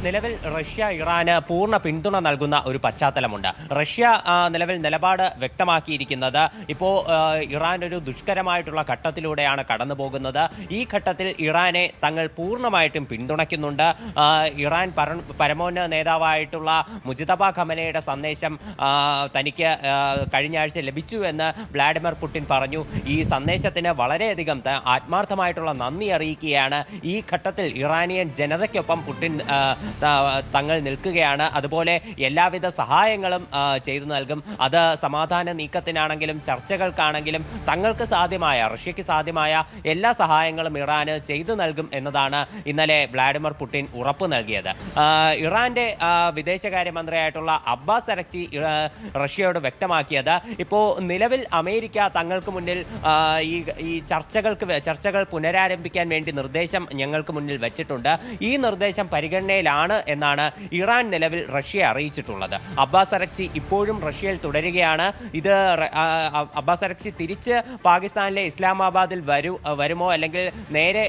നിലവിൽ റഷ്യ ഇറാന് പൂർണ്ണ പിന്തുണ നൽകുന്ന ഒരു പശ്ചാത്തലമുണ്ട്. റഷ്യ നിലവിൽ നിലപാട് വ്യക്തമാക്കിയിരിക്കുന്നത് ഇപ്പോൾ ഇറാൻ ഒരു ദുഷ്കരമായിട്ടുള്ള ഘട്ടത്തിലൂടെയാണ് കടന്നു പോകുന്നത്. ഈ ഘട്ടത്തിൽ ഇറാനെ തങ്ങൾ പൂർണ്ണമായിട്ടും പിന്തുണയ്ക്കുന്നുണ്ട്. ഇറാൻ പരമോന്നത നേതാവായിട്ടുള്ള മുജിതബ ഖമനയുടെ സന്ദേശം തനിക്ക് കഴിഞ്ഞ ആഴ്ച ലഭിച്ചു എന്ന് വ്ളാഡിമിർ പുടിൻ പറഞ്ഞു. ഈ സന്ദേശത്തിന് വളരെയധികം ആത്മാർത്ഥമായിട്ടുള്ള നന്ദി അറിയിക്കുകയാണ്. ഈ ഘട്ടത്തിൽ ഇറാനിയൻ ജനതയ്ക്കൊപ്പം പുടിൻ തങ്ങൾ നിൽക്കുകയാണ്. അതുപോലെ എല്ലാവിധ സഹായങ്ങളും ചെയ്തു നൽകും. അത് സമാധാന നീക്കത്തിനാണെങ്കിലും ചർച്ചകൾക്കാണെങ്കിലും തങ്ങൾക്ക് സാധ്യമായ, റഷ്യയ്ക്ക് സാധ്യമായ എല്ലാ സഹായങ്ങളും ഇറാന് ചെയ്തു നൽകും എന്നതാണ് ഇന്നലെ വ്ളാഡിമിർ പുടിൻ ഉറപ്പ് നൽകിയത്. ഇറാന്റെ വിദേശകാര്യമന്ത്രിയായിട്ടുള്ള അബ്ബാസ് അരക്ചി റഷ്യയോട് വ്യക്തമാക്കിയത് ഇപ്പോൾ നിലവിൽ അമേരിക്ക തങ്ങൾക്ക് മുന്നിൽ ഈ ചർച്ചകൾ പുനരാരംഭിക്കാൻ വേണ്ടി നിർദ്ദേശം ഞങ്ങൾക്ക് മുന്നിൽ വെച്ചിട്ടുണ്ട്. ഈ നിർദ്ദേശം പരിഗണനയിലാണ് എന്നാണ് ഇറാൻ നിലവിൽ റഷ്യയെ അറിയിച്ചിട്ടുള്ളത്. അബ്ബാസ് അരക്ചി ഇപ്പോഴും റഷ്യയിൽ തുടരുകയാണ്. ഇത് അബ്ബാസ് അരക്ചി തിരിച്ച് പാകിസ്ഥാനിലെ ഇസ്ലാമാബാദിൽ വരുമോ അല്ലെങ്കിൽ നേരെ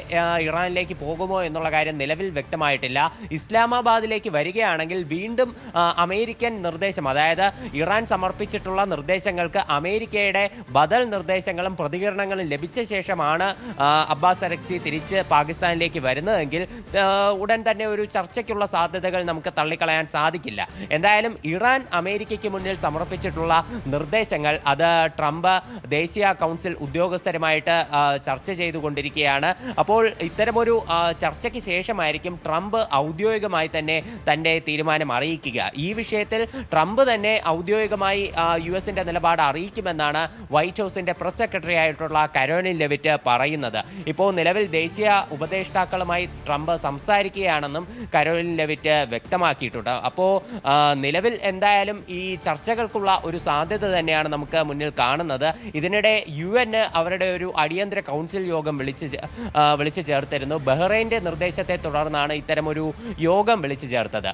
ഇറാനിലേക്ക് പോകുമോ എന്നുള്ള കാര്യം നിലവിൽ വ്യക്തമായിട്ടില്ല. ഇസ്ലാമാബാദിലേക്ക് വരികയാണെങ്കിൽ വീണ്ടും അമേരിക്കൻ നിർദ്ദേശം, അതായത് ഇറാൻ സമർപ്പിച്ചിട്ടുള്ള നിർദ്ദേശങ്ങൾക്ക് അമേരിക്കയുടെ ബദൽ നിർദ്ദേശങ്ങളും പ്രതികരണങ്ങളും ലഭിച്ച ശേഷമാണ് അബ്ബാസ് അരക്ചി തിരിച്ച് പാകിസ്ഥാനിലേക്ക് വരുന്നതെങ്കിൽ ഉടൻ തന്നെ ഒരു ചർച്ചയ്ക്കുള്ള സാധ്യതകൾ നമുക്ക് തള്ളിക്കളയാൻ സാധിക്കില്ല. എന്തായാലും ഇറാൻ അമേരിക്കയ്ക്ക് മുന്നിൽ സമർപ്പിച്ചിട്ടുള്ള നിർദ്ദേശങ്ങൾ അത് ട്രംപ് ദേശീയ കൗൺസിൽ ഉദ്യോഗസ്ഥരുമായിട്ട് ചർച്ച ചെയ്തുകൊണ്ടിരിക്കുകയാണ്. അപ്പോൾ ഇത്തരമൊരു ചർച്ചയ്ക്ക് ശേഷമായിരിക്കും ട്രംപ് ഔദ്യോഗികമായി തന്നെ തൻ്റെ തീരുമാനം അറിയിക്കുക. ഈ വിഷയത്തിൽ ട്രംപ് തന്നെ ഔദ്യോഗികമായി US-ന്റെ നിലപാട് അറിയിക്കുമെന്നാണ് വൈറ്റ് ഹൗസിന്റെ പ്രസ് സെക്രട്ടറി ആയിട്ടുള്ള കരോലിൻ ലെവിറ്റ് പറയുന്നത്. ഇപ്പോൾ നിലവിൽ ദേശീയ ഉപദേഷ്ടാക്കളുമായി ട്രംപ് സംസാരിക്കുകയാണെന്നും കരോലിൻ ലെവിറ്റ് വ്യക്തമാക്കിയിട്ടുണ്ട്. അപ്പോൾ നിലവിൽ എന്തായാലും ഈ ചർച്ചകൾക്കുള്ള ഒരു സാധ്യത തന്നെയാണ് നമുക്ക് മുന്നിൽ കാണുന്നത്. ഇതിനിടെ UN അവരുടെ ഒരു അടിയന്തര കൗൺസിൽ യോഗം വിളിച്ചു ചേർത്തിരുന്നു. ബഹ്റൈൻ്റെ നിർദ്ദേശത്തെ തുടർന്നാണ് ഇത്തരമൊരു യോഗം വിളിച്ചു ചേർത്തത്.